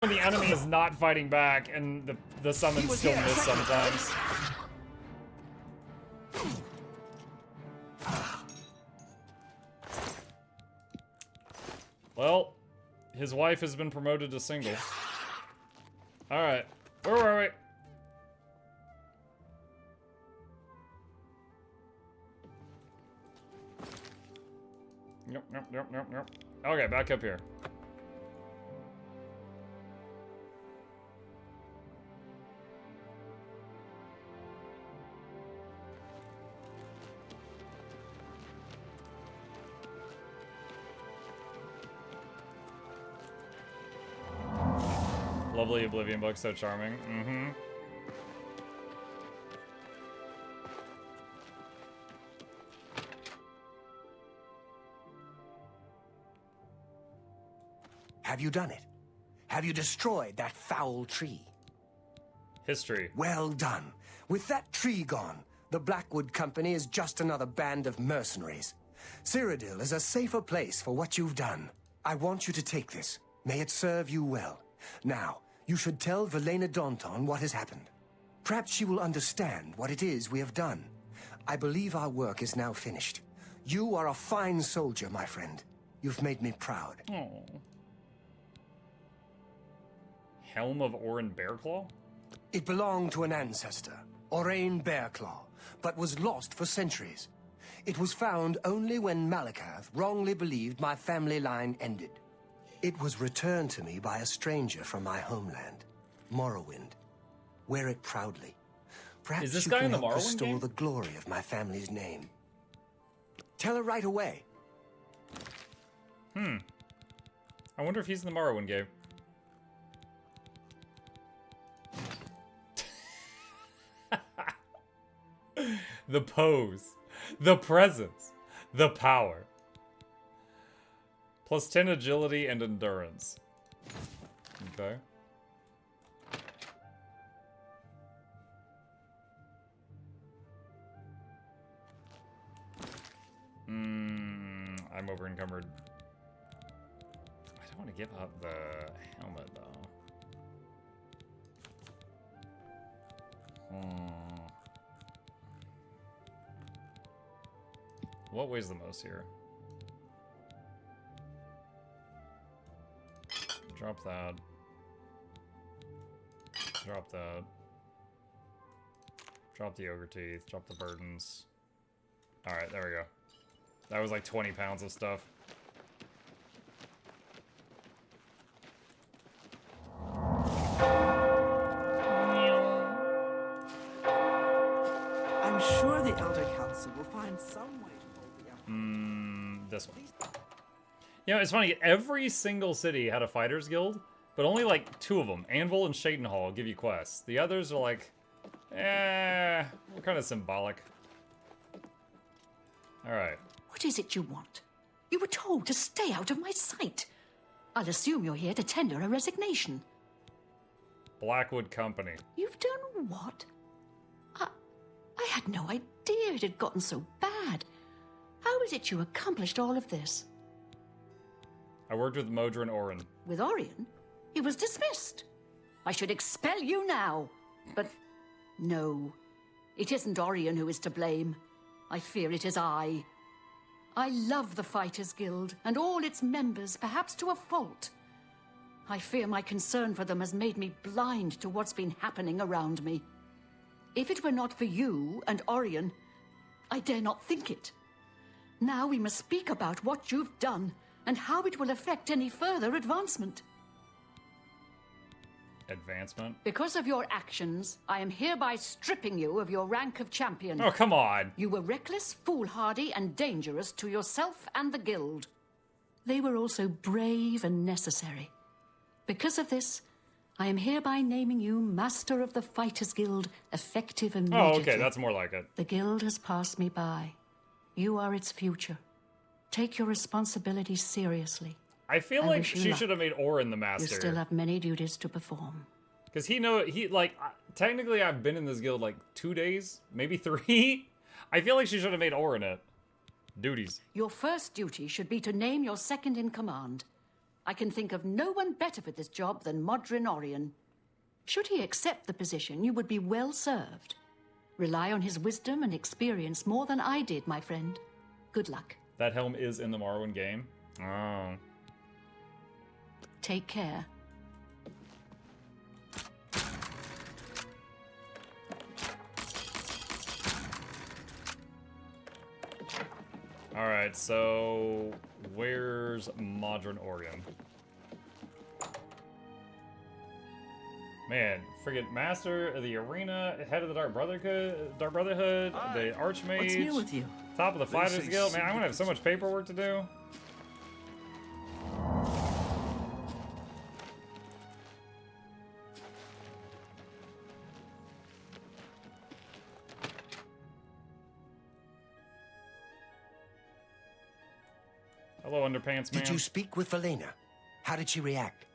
When the enemy is not fighting back and the summons still miss sometimes. Well, his wife has been promoted to single. Alright. Where were we? Nope. Okay, back up here. Lovely Oblivion book, so charming. Mm-hmm. Have you done it? Have you destroyed that foul tree? History. Well done. With that tree gone, the Blackwood Company is just another band of mercenaries. Cyrodiil is a safer place for what you've done. I want you to take this. May it serve you well. Now, you should tell Velena Daunton what has happened. Perhaps she will understand what it is we have done. I believe our work is now finished. You are a fine soldier, my friend. You've made me proud. Oh. Helm of Orin Bearclaw? It belonged to an ancestor, Orain Bearclaw, but was lost for centuries. It was found only when Malakath wrongly believed my family line ended. It was returned to me by a stranger from my homeland, Morrowind. Wear it proudly. Perhaps is this you guy can in the help Morrowind restore game? the glory of my family's name. Tell her right away. I wonder if he's in the Morrowind game. The pose. The presence. The power. Plus 10 agility and endurance. Okay. I'm over encumbered. I don't want to give up the helmet though. What weighs the most here? Drop that. Drop that. Drop the ogre teeth. Drop the burdens. Alright, there we go. That was like 20 pounds of stuff. I'm sure the Elder Council will find some way to hold the Emperor. This one. You know, it's funny. Every single city had a fighters guild, but only like 2 of them, Anvil and Shadenhall, give you quests. The others are like, they're kind of symbolic. Alright. What is it you want? You were told to stay out of my sight. I'll assume you're here to tender a resignation. Blackwood Company. You've done what? I had no idea it had gotten so bad. How is it you accomplished all of this? I worked with Modron Orin. With Orion? He was dismissed. I should expel you now. But no, it isn't Orion who is to blame. I fear it is I. I love the Fighters Guild and all its members, perhaps to a fault. I fear my concern for them has made me blind to what's been happening around me. If it were not for you and Orion, I dare not think it. Now we must speak about what you've done and how it will affect any further advancement. Advancement? Because of your actions, I am hereby stripping you of your rank of champion. Oh, come on. You were reckless, foolhardy, and dangerous to yourself and the guild. They were also brave and necessary. Because of this, I am hereby naming you Master of the Fighters Guild, effective immediately. Oh, okay, that's more like it. The guild has passed me by. You are its future. Take your responsibilities seriously. I feel like she should have made Orin the master. You still have many duties to perform. Because technically I've been in this guild like 2 days, maybe 3. I feel like she should have made Orin it. Duties. Your first duty should be to name your second in command. I can think of no one better for this job than Modrin Orion. Should he accept the position, you would be well served. Rely on his wisdom and experience more than I did, my friend. Good luck. That helm is in the Morrowind game? Oh. Take care. Alright, so where's Modrin Orion? Man, friggin' Master of the Arena, Head of the Dark Brotherhood, the Archmage. What's new with you? Top of the They Fighters say Guild. Man, I'm gonna have so secrets much paperwork to do. Hello, Underpants Man. Did you speak with Valena? How did she react?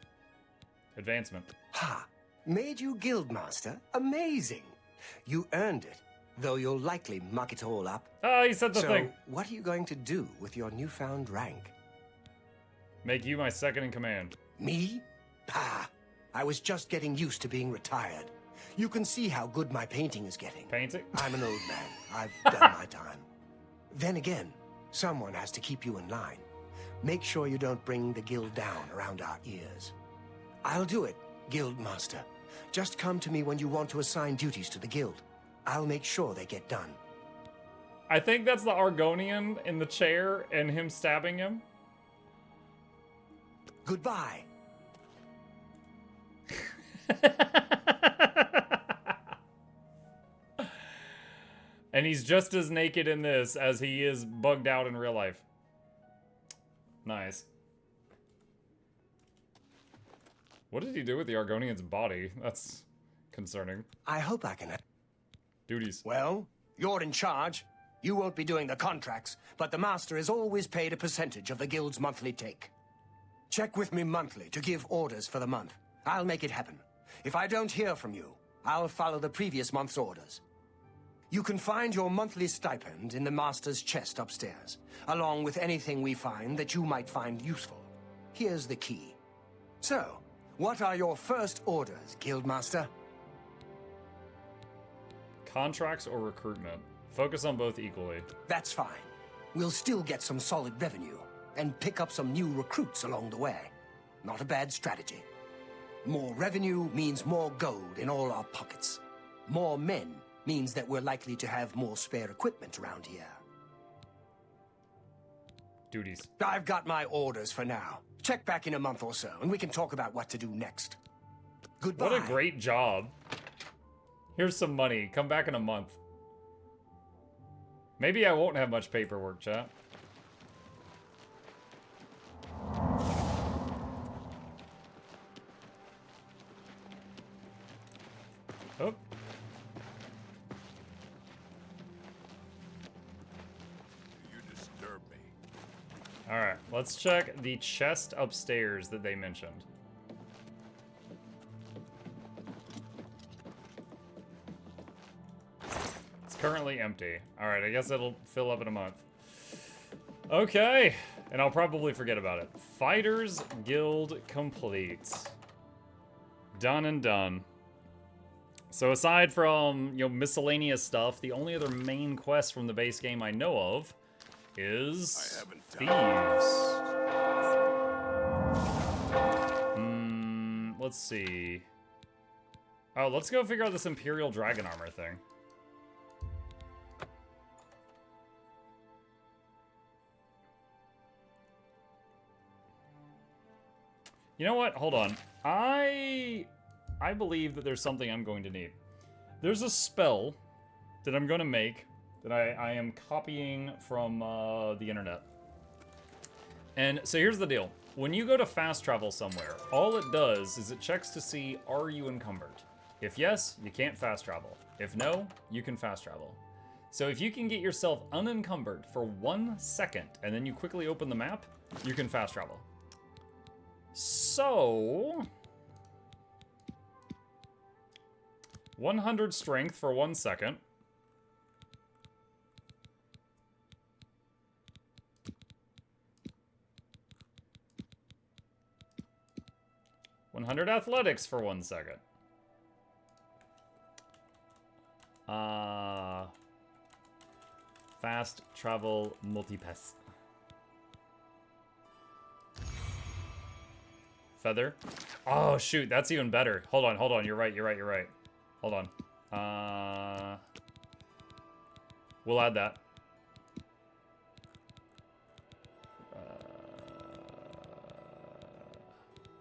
Advancement. Ha! Made you Guildmaster? Amazing! You earned it, though you'll likely muck it all up. Oh, he said the So, thing. what are you going to do with your newfound rank? Make you my second in command. Me? Pah! I was just getting used to being retired. You can see how good my painting is getting. Painting? I'm an old man. I've done my time. Then again, someone has to keep you in line. Make sure you don't bring the guild down around our ears. I'll do it, Guildmaster. Just come to me when you want to assign duties to the guild. I'll make sure they get done. I think that's the Argonian in the chair and him stabbing him. Goodbye. And he's just as naked in this as he is bugged out in real life. Nice. What did he do with the Argonian's body? That's concerning. I hope I can... Duties. Well, you're in charge. You won't be doing the contracts, but the master is always paid a percentage of the guild's monthly take. Check with me monthly to give orders for the month. I'll make it happen. If I don't hear from you, I'll follow the previous month's orders. You can find your monthly stipend in the master's chest upstairs, along with anything we find that you might find useful. Here's the key. So, what are your first orders, Guildmaster? Contracts or recruitment? Focus on both equally. That's fine. We'll still get some solid revenue, and pick up some new recruits along the way. Not a bad strategy. More revenue means more gold in all our pockets. More men means that we're likely to have more spare equipment around here. Duties. I've got my orders for now. Check back in a month or so, and we can talk about what to do next. Goodbye. What a great job. Here's some money. Come back in a month. Maybe I won't have much paperwork, chat. Oh. Alright, let's check the chest upstairs that they mentioned. It's currently empty. Alright, I guess it'll fill up in a month. Okay, and I'll probably forget about it. Fighters Guild complete. Done and done. So aside from, miscellaneous stuff, the only other main quest from the base game I know of is Thieves. Let's see. Oh, let's go figure out this Imperial Dragon Armor thing. You know what? Hold on. I believe that there's something I'm going to need. There's a spell that I'm going to make that I am copying from the internet. And so here's the deal. When you go to fast travel somewhere, all it does is it checks to see, are you encumbered? If yes, you can't fast travel. If no, you can fast travel. So if you can get yourself unencumbered for 1 second, and then you quickly open the map, you can fast travel. So 100 strength for 1 second. athletics for 1 second. Fast travel multipass. Feather. Oh, shoot. That's even better. Hold on, hold on. You're right, you're right, you're right. Hold on. We'll add that.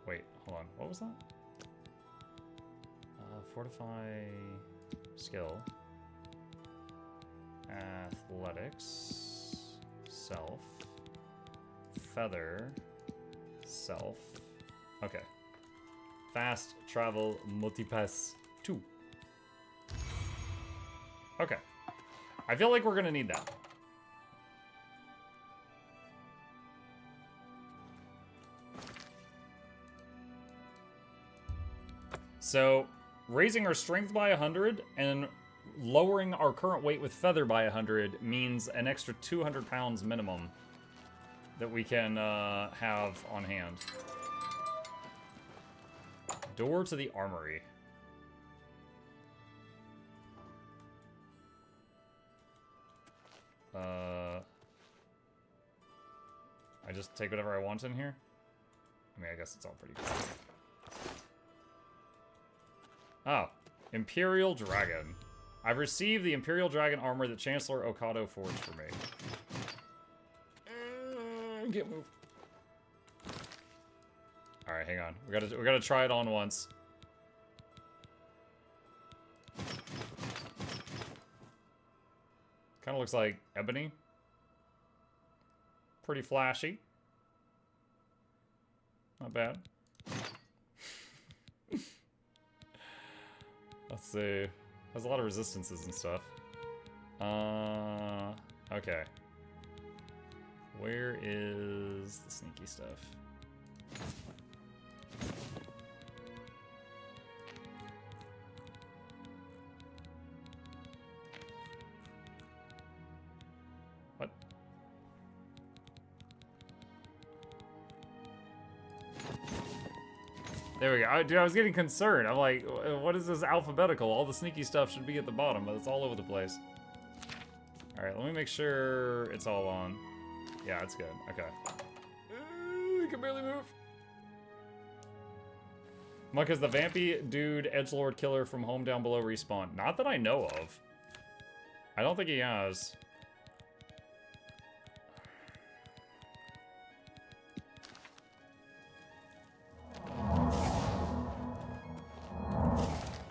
Wait, hold on. What was that? Fortify skill. Athletics. Self. Feather. Self. Okay. Fast travel multipass 2. Okay. I feel like we're gonna need that. So, raising our strength by 100 and lowering our current weight with feather by 100 means an extra 200 pounds minimum that we can have on hand. Door to the armory. I just take whatever I want in here? I mean, I guess it's all pretty good. Oh, Imperial Dragon. I've received the Imperial Dragon armor that Chancellor Okado forged for me. Can't move. All right, hang on. We gotta try it on once. Kind of looks like ebony. Pretty flashy. Not bad. Let's see. Has a lot of resistances and stuff. Okay. Where is the sneaky stuff? What? There we go. Dude, I was getting concerned. I'm like, what is this alphabetical? All the sneaky stuff should be at the bottom, but it's all over the place. Alright, let me make sure it's all on. Yeah, it's good. Okay. I can barely move. Muck is the vampy dude edgelord killer from Home Down Below respawn. Not that I know of. I don't think he has.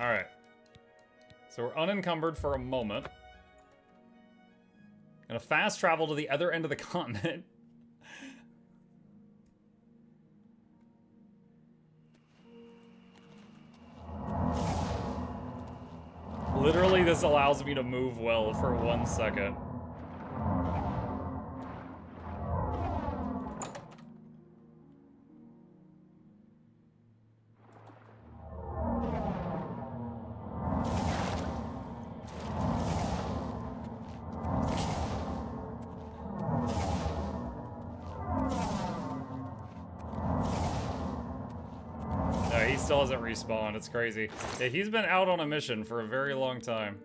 Alright. So we're unencumbered for a moment. Gonna fast travel to the other end of the continent. Literally, this allows me to move well for 1 second. Still hasn't respawned. It's crazy. Yeah, he's been out on a mission for a very long time.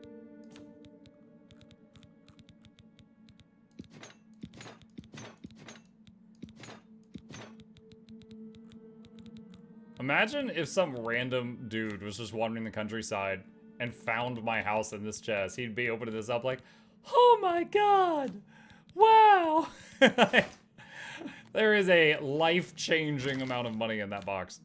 Imagine if some random dude was just wandering the countryside and found my house in this chest. He'd be opening this up like, oh my god! Wow! There is a life-changing amount of money in that box.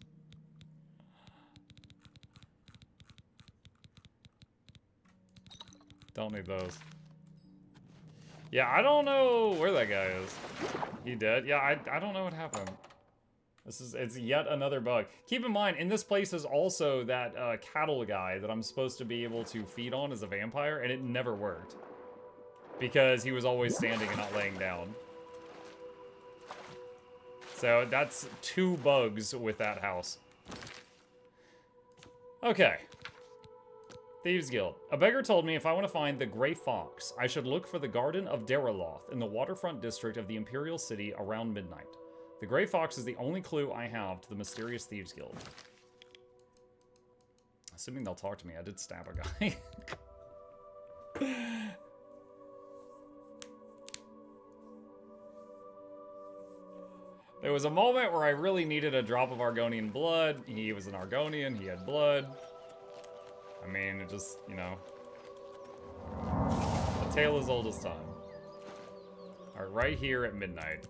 Don't need those. Yeah, I don't know where that guy is. He dead? Yeah, I don't know what happened. It's yet another bug. Keep in mind, in this place is also that cattle guy that I'm supposed to be able to feed on as a vampire, and it never worked. Because he was always standing and not laying down. So that's 2 bugs with that house. Okay. Thieves Guild. A beggar told me if I want to find the Grey Fox, I should look for the Garden of Deraloth in the waterfront district of the Imperial City around midnight. The Grey Fox is the only clue I have to the mysterious Thieves Guild. Assuming they'll talk to me. I did stab a guy. There was a moment where I really needed a drop of Argonian blood. He was an Argonian. He had blood. I mean, it just, you know. A tale as old as time. Alright, right here at midnight.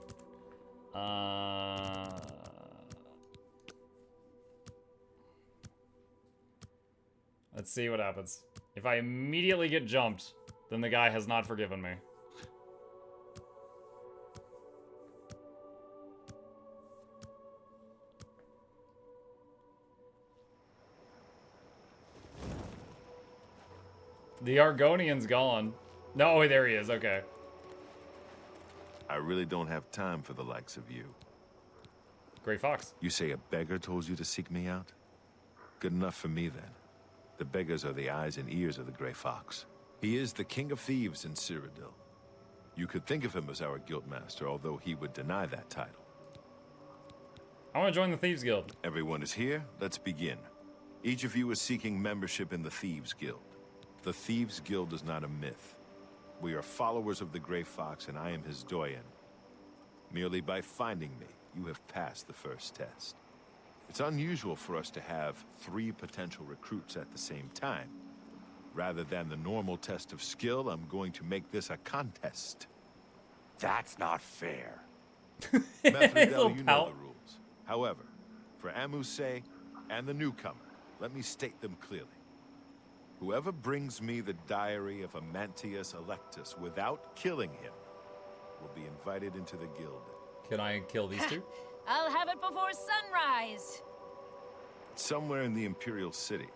Let's see what happens. If I immediately get jumped, then the guy has not forgiven me. The Argonian's gone. No, wait, there he is. Okay. I really don't have time for the likes of you. Gray Fox. You say a beggar told you to seek me out? Good enough for me, then. The beggars are the eyes and ears of the Grey Fox. He is the king of thieves in Cyrodiil. You could think of him as our guildmaster, although he would deny that title. I want to join the Thieves Guild. Everyone is here. Let's begin. Each of you is seeking membership in the Thieves Guild. The Thieves Guild is not a myth. We are followers of the Grey Fox, and I am his doyen. Merely by finding me, you have passed the first test. It's unusual for us to have 3 potential recruits at the same time. Rather than the normal test of skill, I'm going to make this a contest. That's not fair. Methridel, you know the rules. However, for Amuse and the newcomer, let me state them clearly. Whoever brings me the diary of Amantius Electus without killing him will be invited into the guild. Can I kill these two? I'll have it before sunrise. Somewhere in the Imperial City.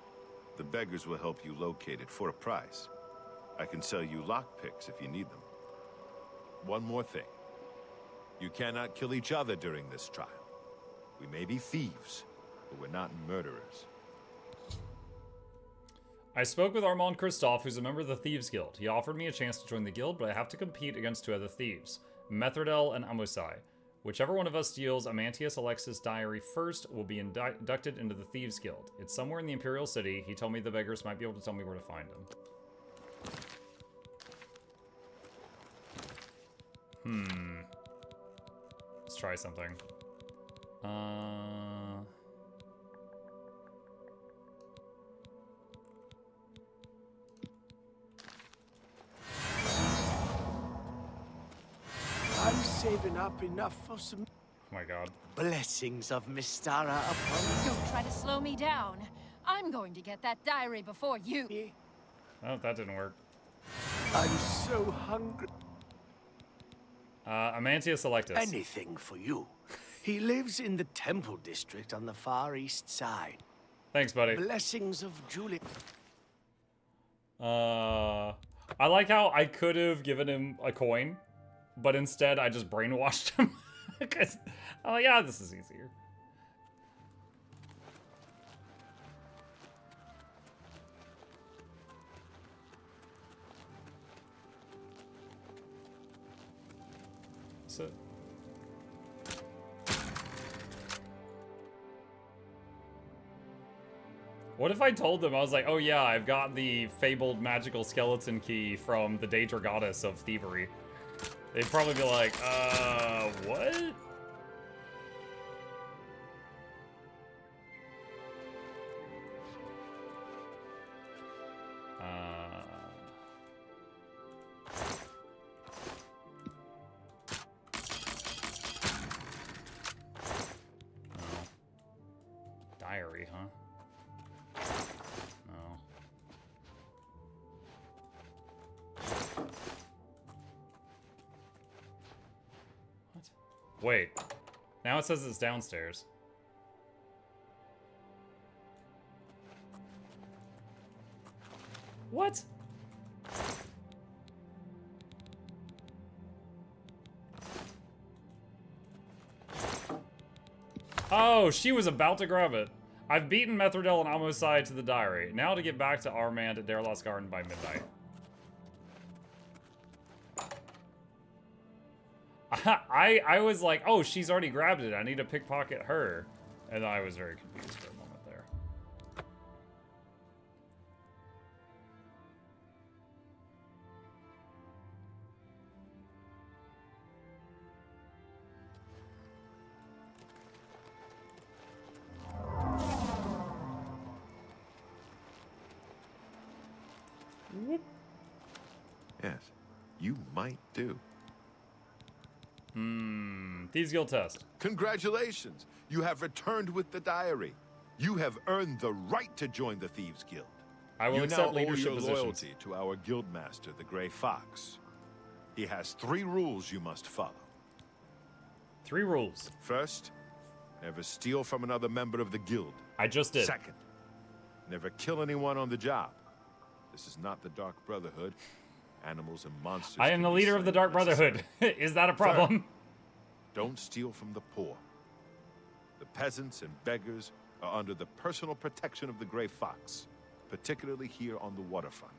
The beggars will help you locate it for a price. I can sell you lockpicks if you need them. One more thing. You cannot kill each other during this trial. We may be thieves, but we're not murderers. I spoke with Armand Christophe, who's a member of the Thieves Guild. He offered me a chance to join the guild, but I have to compete against 2 other thieves, Methridel and Amusai. Whichever one of us steals Amantius Alexis' diary first will be inducted into the Thieves Guild. It's somewhere in the Imperial City. He told me the beggars might be able to tell me where to find him. Let's try something. I'm saving up enough for some Oh my god. blessings of Mystara upon Don't try to slow me down. I'm going to get that diary before you. me. Oh, that didn't work. I'm so hungry. Amantius Electus. Anything for you. He lives in the Temple District on the far east side. Thanks, buddy. Blessings of Julie. I like how I could have given him a coin, but instead I just brainwashed him. Because, oh yeah, this is easier. So, what if I told them, I was like, oh yeah, I've got the fabled magical skeleton key from the Daedra Goddess of Thievery. They'd probably be like, what? Diary, huh? No. What? Wait. Now it says it's downstairs. What? Oh, she was about to grab it. I've beaten Methridel and Amosai to the diary. Now to get back to Armand at Darlos Garden by midnight. I was like, oh, she's already grabbed it. I need to pickpocket her. And I was very confused for a moment there. Yes, you might do. Thieves Guild test. Congratulations! You have returned with the diary. You have earned the right to join the Thieves Guild. I will you accept now leadership owe your positions. loyalty to our guildmaster, the Grey Fox. He has 3 rules you must follow. 3 rules. First, never steal from another member of the guild. I just did. Second, never kill anyone on the job. This is not the Dark Brotherhood. Animals and monsters. I am the leader of the Dark Brotherhood. Is that a problem? Don't steal from the poor. The peasants and beggars are under the personal protection of the Grey Fox, particularly here on the waterfront.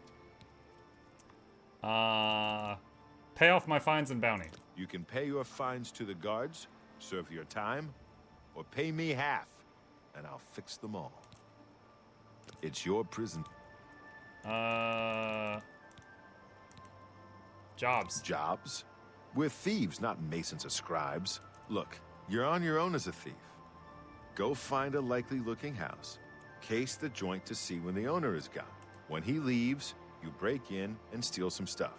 Pay off my fines and bounty. You can pay your fines to the guards, serve your time, or pay me half, and I'll fix them all. It's your prison. Jobs. Jobs? We're thieves, not masons or scribes. Look, you're on your own as a thief. Go find a likely-looking house, case the joint to see when the owner is gone. When he leaves, you break in and steal some stuff.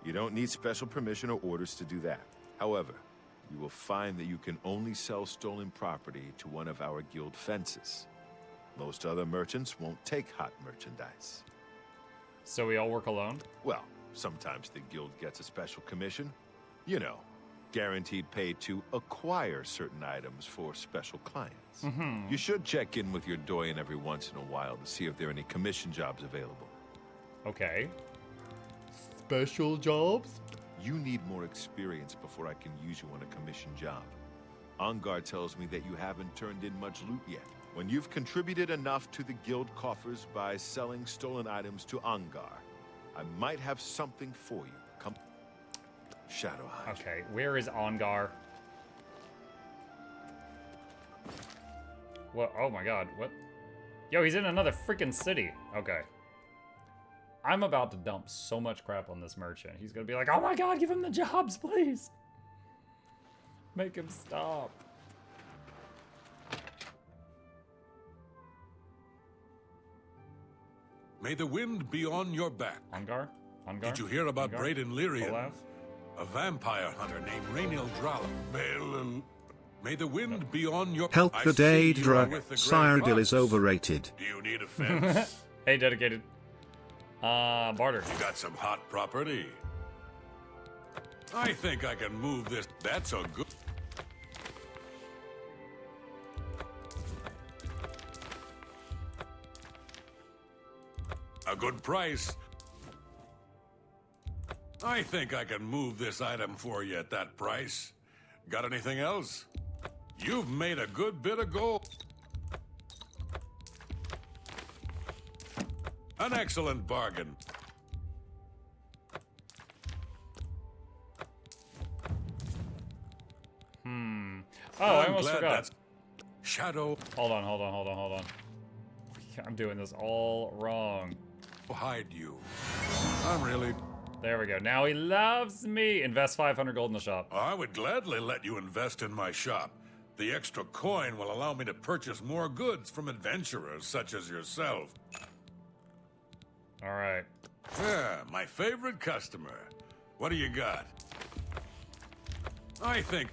You don't need special permission or orders to do that. However, you will find that you can only sell stolen property to one of our guild fences. Most other merchants won't take hot merchandise. So we all work alone? Well, sometimes the guild gets a special commission. You know, guaranteed pay to acquire certain items for special clients. You should check in with your doyen every once in a while to see if there are any commission jobs available. Okay. Special jobs? You need more experience before I can use you on a commission job. Ongar tells me that you haven't turned in much loot yet. When you've contributed enough to the guild coffers by selling stolen items to Ongar, I might have something for you. Come, Shadowhide. Okay, where is Ongar? What? Oh my god, what? Yo, he's in another freaking city. Okay. I'm about to dump so much crap on this merchant. He's gonna be like, oh my god, give him the jobs, please. Make him stop. May the wind be on your back. Ongar? Ongar? Did you hear about Ongar? Braden Lyrian? Olaf? A vampire hunter named Rainiel Drala. May the wind be on your... Help I the see you are Daedra. with the Grey Cyrodiil is Fox. overrated. Do you need a fence? Hey, dedicated. Barter. You got some hot property. I think I can move this. That's a good... A good price. I think I can move this item for you at that price. Got anything else? You've made a good bit of gold. An excellent bargain. Oh, I I'm almost glad forgot. that's Shadow Hold on. I'm doing this all wrong. hide you. I'm really... There we go. Now he loves me. Invest 500 gold in the shop. I would gladly let you invest in my shop. The extra coin will allow me to purchase more goods from adventurers such as yourself. All right. Yeah, my favorite customer. What do you got? I think.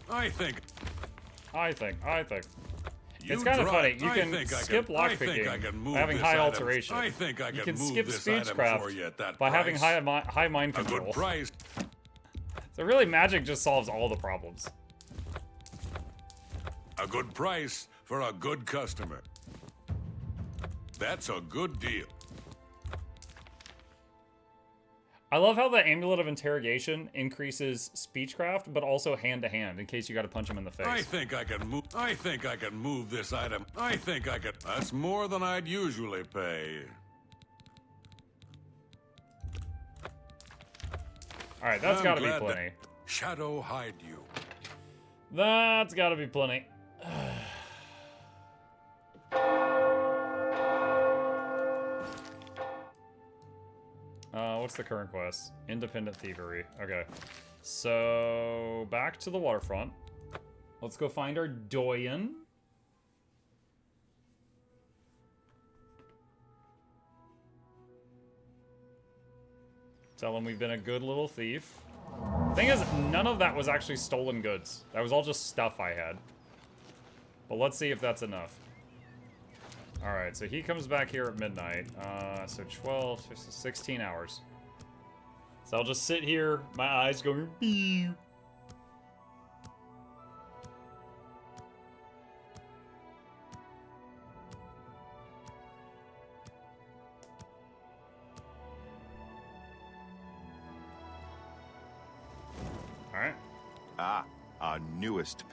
It's You kind of drive. funny. You I can think I skip can- I think lockpicking I can move having this high item. alteration. I think I You can can move skip this item speechcraft for you at that by having price. high mind A control. good price. So really, magic just solves all the problems. A good price for a good customer. That's a good deal. I love how the Amulet of Interrogation increases speechcraft, but also hand-to-hand, in case you gotta punch him in the face. I think I can move this item. That's more than I'd usually pay. Alright, that's I'm gotta be glad that plenty. Shadow hide you. That's gotta be plenty. What's the current quest? Independent Thievery. Okay. So, back to the waterfront. Let's go find our doyen. Tell him we've been a good little thief. Thing is, none of that was actually stolen goods. That was all just stuff I had. But let's see if that's enough. Alright, so he comes back here at midnight. So 12, 16 hours. So I'll just sit here, my eyes going... Ew. Alright. Ah, our newest.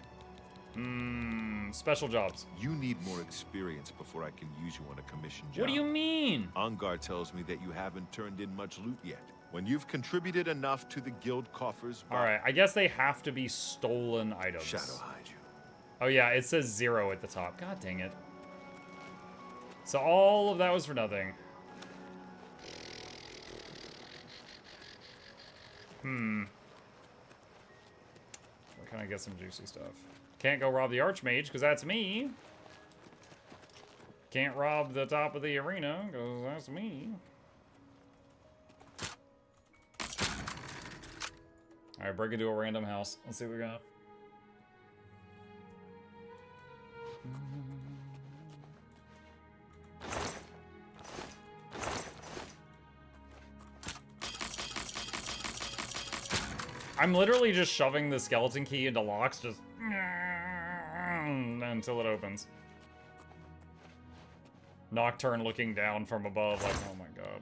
Special jobs. You need more experience before I can use you on a commission job. What do you mean? Ungar tells me that you haven't turned in much loot yet. When you've contributed enough to the guild coffers... Alright, I guess they have to be stolen items. Shadow hide you. Oh yeah, it says 0 at the top. God dang it. So all of that was for nothing. Where can I get some juicy stuff? Can't go rob the Archmage, because that's me. Can't rob the top of the arena, because that's me. Alright, break into a random house. Let's see what we got. I'm literally just shoving the skeleton key into locks, just until it opens. Nocturne looking down from above, like, oh my god.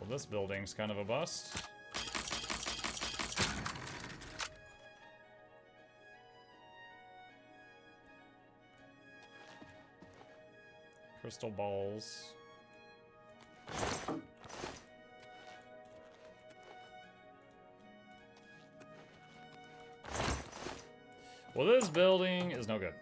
Well, this building's kind of a bust. Crystal balls. Well, this building is no good.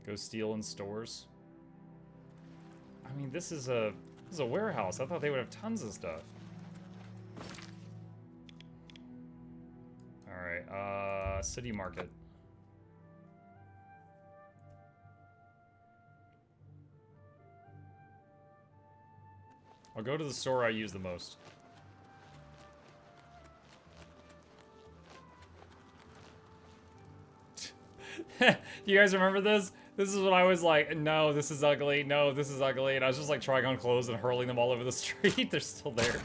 Go steal in stores. I mean, this is a warehouse. I thought they would have tons of stuff. All right, city market. I'll go to the store I use the most. Do you guys remember this? This is when I was like, no, this is ugly. No, this is ugly. And I was just like trying on clothes and hurling them all over the street. They're still there.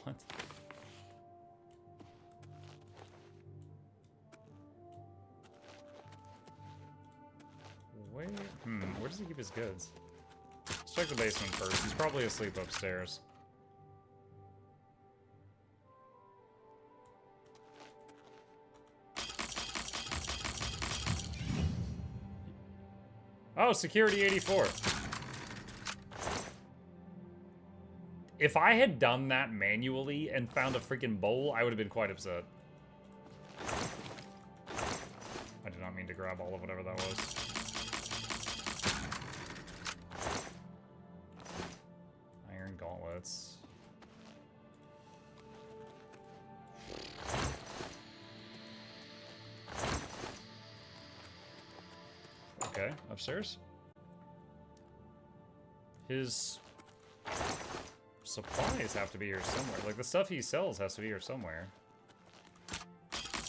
What? Wait, where does he keep his goods? Let's check the basement first. He's probably asleep upstairs. Oh, security 84. If I had done that manually and found a freaking bowl, I would have been quite upset. I did not mean to grab all of whatever that was. Iron gauntlets. Okay, upstairs. His supplies have to be here somewhere. Like, the stuff he sells has to be here somewhere.